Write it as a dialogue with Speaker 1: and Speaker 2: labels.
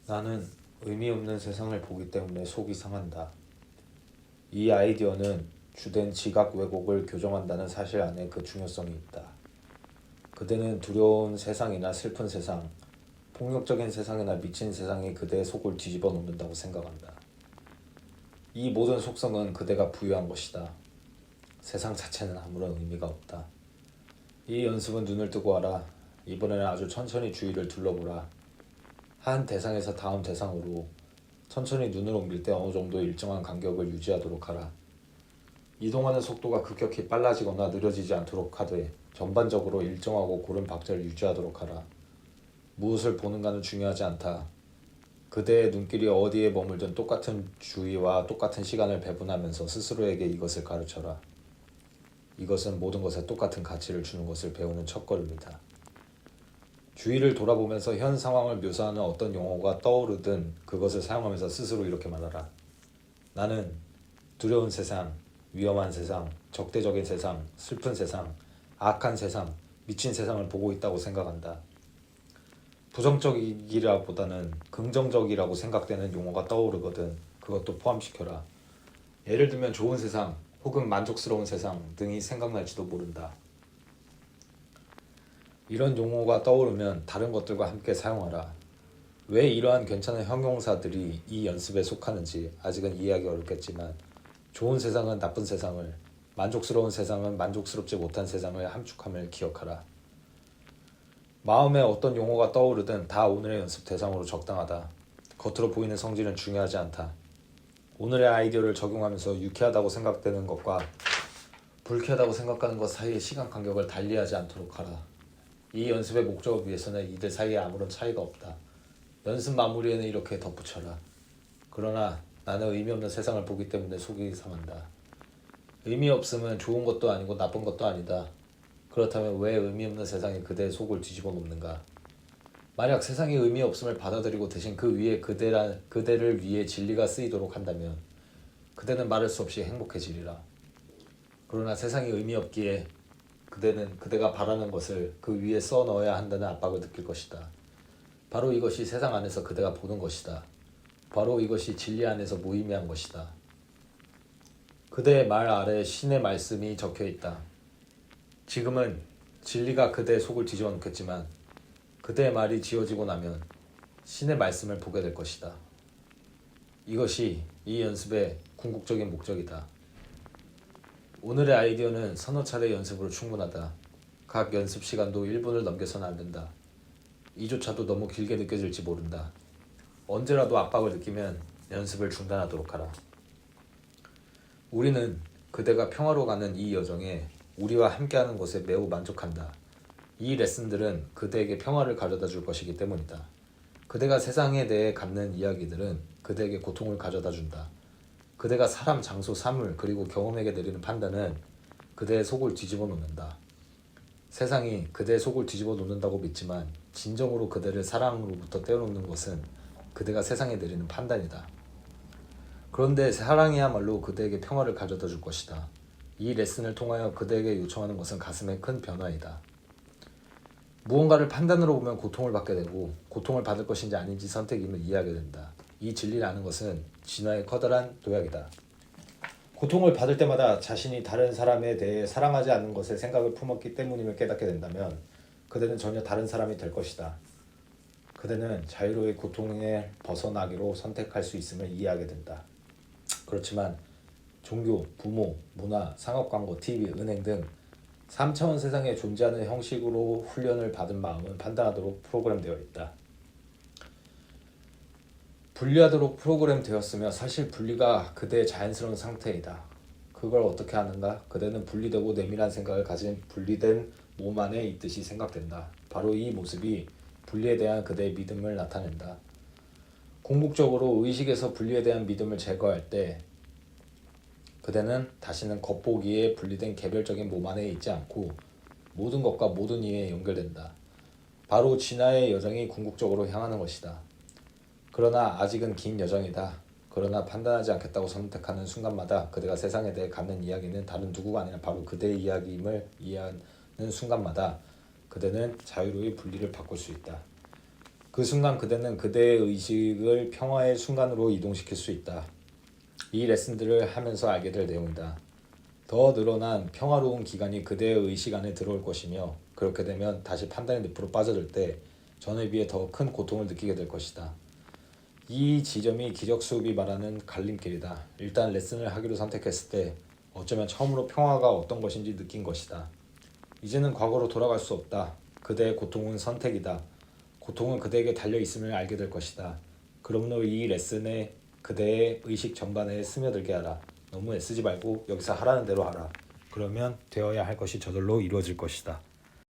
Speaker 1: 나는 의미 없는 세상을 보기 때문에 속이 상한다. 이 아이디어는 주된 지각 왜곡을 교정한다는 사실 안에 그 중요성이 있다. 그대는 두려운 세상이나 슬픈 세상, 폭력적인 세상이나 미친 세상이 그대의 속을 뒤집어 놓는다고 생각한다. 이 모든 속성은 그대가 부여한 것이다. 세상 자체는 아무런 의미가 없다. 이 연습은 눈을 뜨고 하라. 이번에는 아주 천천히 주위를 둘러보라. 한 대상에서 다음 대상으로 천천히 눈을 옮길 때 어느 정도 일정한 간격을 유지하도록 하라. 이동하는 속도가 급격히 빨라지거나 느려지지 않도록 하되 전반적으로 일정하고 고른 박자를 유지하도록 하라. 무엇을 보는가는 중요하지 않다. 그대의 눈길이 어디에 머물든 똑같은 주의와 똑같은 시간을 배분하면서 스스로에게 이것을 가르쳐라. 이것은 모든 것에 똑같은 가치를 주는 것을 배우는 첫걸음이다. 주위를 돌아보면서 현 상황을 묘사하는 어떤 용어가 떠오르든 그것을 사용하면서 스스로 이렇게 말하라. 나는 두려운 세상, 위험한 세상, 적대적인 세상, 슬픈 세상, 악한 세상, 미친 세상을 보고 있다고 생각한다. 부정적이라보다는 긍정적이라고 생각되는 용어가 떠오르거든 그것도 포함시켜라. 예를 들면 좋은 세상 혹은 만족스러운 세상 등이 생각날지도 모른다. 이런 용어가 떠오르면 다른 것들과 함께 사용하라. 왜 이러한 괜찮은 형용사들이 이 연습에 속하는지 아직은 이해하기 어렵겠지만 좋은 세상은 나쁜 세상을, 만족스러운 세상은 만족스럽지 못한 세상을 함축함을 기억하라. 마음에 어떤 용어가 떠오르든 다 오늘의 연습 대상으로 적당하다. 겉으로 보이는 성질은 중요하지 않다. 오늘의 아이디어를 적용하면서 유쾌하다고 생각되는 것과 불쾌하다고 생각하는 것 사이의 시간 간격을 달리하지 않도록 하라. 이 연습의 목적을 위해서는 이들 사이에 아무런 차이가 없다. 연습 마무리에는 이렇게 덧붙여라. 그러나 나는 의미 없는 세상을 보기 때문에 속이 상한다. 의미 없음은 좋은 것도 아니고 나쁜 것도 아니다. 그렇다면 왜 의미 없는 세상이 그대의 속을 뒤집어 놓는가? 만약 세상이 의미 없음을 받아들이고 대신 그 위에 그대를 위해 진리가 쓰이도록 한다면 그대는 말할 수 없이 행복해지리라. 그러나 세상이 의미 없기에 그대는 그대가 바라는 것을 그 위에 써 넣어야 한다는 압박을 느낄 것이다. 바로 이것이 세상 안에서 그대가 보는 것이다. 바로 이것이 진리 안에서 무의미한 것이다. 그대의 말 아래 신의 말씀이 적혀 있다. 지금은 진리가 그대의 속을 뒤집어 놓겠지만 그대의 말이 지어지고 나면 신의 말씀을 보게 될 것이다. 이것이 이 연습의 궁극적인 목적이다. 오늘의 아이디어는 서너 차례 연습으로 충분하다. 각 연습 시간도 1분을 넘겨서는 안 된다. 이조차도 너무 길게 느껴질지 모른다. 언제라도 압박을 느끼면 연습을 중단하도록 하라. 우리는 그대가 평화로 가는 이 여정에 우리와 함께하는 것에 매우 만족한다. 이 레슨들은 그대에게 평화를 가져다 줄 것이기 때문이다. 그대가 세상에 대해 갖는 이야기들은 그대에게 고통을 가져다 준다. 그대가 사람, 장소, 사물, 그리고 경험에게 내리는 판단은 그대의 속을 뒤집어 놓는다. 세상이 그대의 속을 뒤집어 놓는다고 믿지만 진정으로 그대를 사랑으로부터 떼어놓는 것은 그대가 세상에 내리는 판단이다. 그런데 사랑이야말로 그대에게 평화를 가져다 줄 것이다. 이 레슨을 통하여 그대에게 요청하는 것은 가슴의 큰 변화이다. 무언가를 판단으로 보면 고통을 받게 되고 고통을 받을 것인지 아닌지 선택임을 이해하게 된다. 이 진리라는 것은 진화의 커다란 도약이다. 고통을 받을 때마다 자신이 다른 사람에 대해 사랑하지 않는 것에 생각을 품었기 때문임을 깨닫게 된다면 그대는 전혀 다른 사람이 될 것이다. 그대는 자유로이 고통에 벗어나기로 선택할 수 있음을 이해하게 된다. 그렇지만 종교, 부모, 문화, 상업광고, TV, 은행 등 3차원 세상에 존재하는 형식으로 훈련을 받은 마음은 판단하도록 프로그램되어 있다. 분리하도록 프로그램되었으며 사실 분리가 그대의 자연스러운 상태이다. 그걸 어떻게 하는가? 그대는 분리되고 내밀한 생각을 가진 분리된 몸 안에 있듯이 생각된다. 바로 이 모습이 분리에 대한 그대의 믿음을 나타낸다. 궁극적으로 의식에서 분리에 대한 믿음을 제거할 때 그대는 다시는 겉보기에 분리된 개별적인 몸 안에 있지 않고 모든 것과 모든 이에 연결된다. 바로 진화의 여정이 궁극적으로 향하는 것이다. 그러나 아직은 긴 여정이다. 그러나 판단하지 않겠다고 선택하는 순간마다 그대가 세상에 대해 갖는 이야기는 다른 누구가 아니라 바로 그대의 이야기임을 이해하는 순간마다 그대는 자유로이 분리를 바꿀 수 있다. 그 순간 그대는 그대의 의식을 평화의 순간으로 이동시킬 수 있다. 이 레슨들을 하면서 알게 될 내용이다. 더 늘어난 평화로운 기간이 그대의 의식 안에 들어올 것이며 그렇게 되면 다시 판단의 늪으로 빠져들 때 전에 비해 더 큰 고통을 느끼게 될 것이다. 이 지점이 기적수업이 말하는 갈림길이다. 일단 레슨을 하기로 선택했을 때 어쩌면 처음으로 평화가 어떤 것인지 느낀 것이다. 이제는 과거로 돌아갈 수 없다. 그대의 고통은 선택이다. 고통은 그대에게 달려있음을 알게 될 것이다. 그러므로 이 레슨에 그대의 의식 전반에 스며들게 하라. 너무 애쓰지 말고 여기서 하라는 대로 하라. 그러면 되어야 할 것이 저절로 이루어질 것이다.